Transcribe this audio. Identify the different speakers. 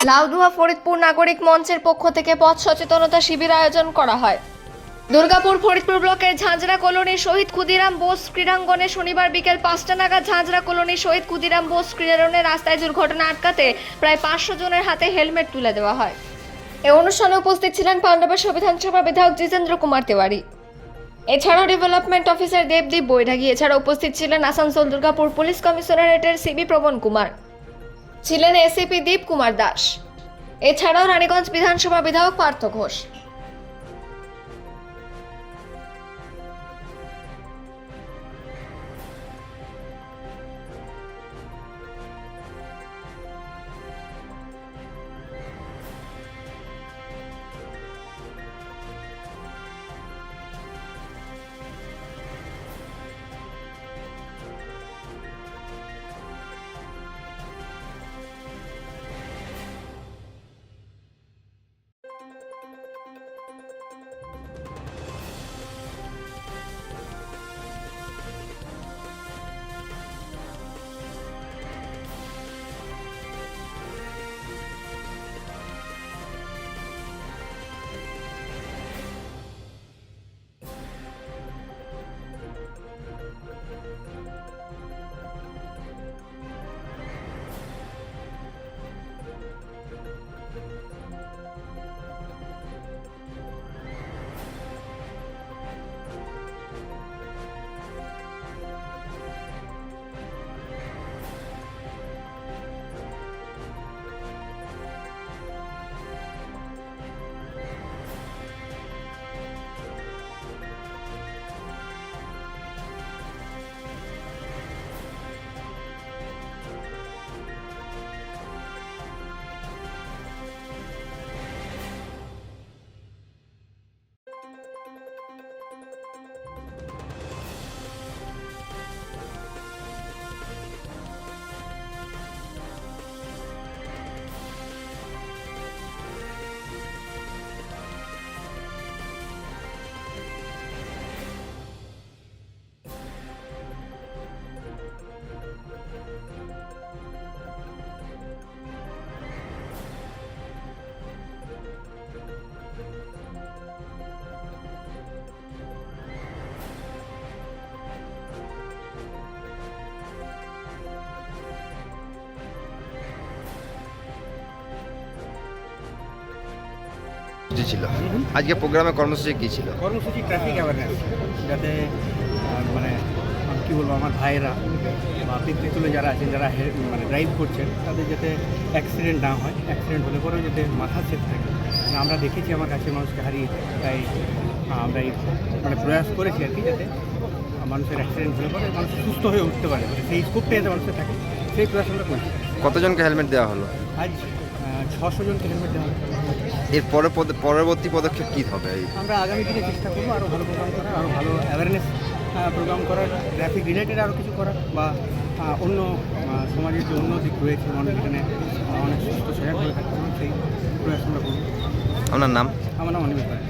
Speaker 1: লাউদুয়া ফরিদপুর নাগরিক মঞ্চের পক্ষ থেকে পথ সচেতনতা শিবির আয়োজন করা হয়। দুর্গাপুর ফরিদপুর ব্লকের ঝাঁঝরা কলোনির শহীদ ক্ষুদিরাম বোস ক্রীড়াঙ্গনে শনিবার বিকেল 5টা নাগাদ ঝাঁঝরা কলোনির শহীদ ক্ষুদিরাম বোস ক্রীড়াঙ্গনে রাস্তায় দুর্ঘটনা আটকাতে প্রায় 500 জনের হাতে হেলমেট তুলে দেওয়া হয়। এই অনুষ্ঠানে উপস্থিত ছিলেন পাণ্ডবেশ্বর বিধানসভা বিধায়ক জিতেন্দ্র কুমার তিওয়ারি, এছাড়াও ডেভেলপমেন্ট অফিসার দেবদীপ বৈরাগী। এছাড়া উপস্থিত ছিলেন আসানসোল দুর্গাপুর পুলিশ কমিশনারেটের সিবি প্রবণ কুমার, ছিলেন এসিপি দীপ কুমার দাস, এছাড়াও রানীগঞ্জ বিধানসভা বিধায়ক পার্থ ঘোষ।
Speaker 2: ছিল আজকে প্রোগ্রামে কর্মসূচি কি ছিল?
Speaker 3: কর্মসূচি ট্রাফিক অ্যাওয়ারনেস, যাতে মানে কী বলবো, আমার ভাইয়েরা বা পিতৃতুলে যারা আছেন, যারা মানে ড্রাইভ করছেন, তাদের যাতে অ্যাক্সিডেন্ট না হয়, অ্যাক্সিডেন্ট হলে পরেও যাতে মাথা সেফ থাকে। আমরা দেখেছি আমার কাছে মানুষকে হারিয়ে, তাই আমরা এই মানে প্রয়াস করেছি আর কি, যাতে মানুষের অ্যাক্সিডেন্ট হলে পরে মানুষ সুস্থ হয়ে উঠতে পারে, সেই স্কোপটা যাতে মানুষের থাকে, সেই প্রয়াস আমরা করছি।
Speaker 2: কতজনকে হেলমেট দেওয়া হলো?
Speaker 3: আজ 600 জনকে হেলমেট দেওয়া হবে।
Speaker 2: এর পরবর্তী পদক্ষেপ কী হবে?
Speaker 3: আমরা আগামী দিনে চেষ্টা করবো আরও ভালো প্রোগ্রাম করার, আরও ভালো অ্যাওয়ারনেস প্রোগ্রাম করার, ট্রাফিক রিলেটেড আরও কিছু করার, বা অন্য সমাজের যে অন্য দিক রয়েছে, মানুষ এখানে অনেক সুস্থ সজাগ হয়ে থাকতে, সেই প্রয়াস আমরা করবো।
Speaker 2: আপনার নাম?
Speaker 3: আমার নাম অনিমেষ।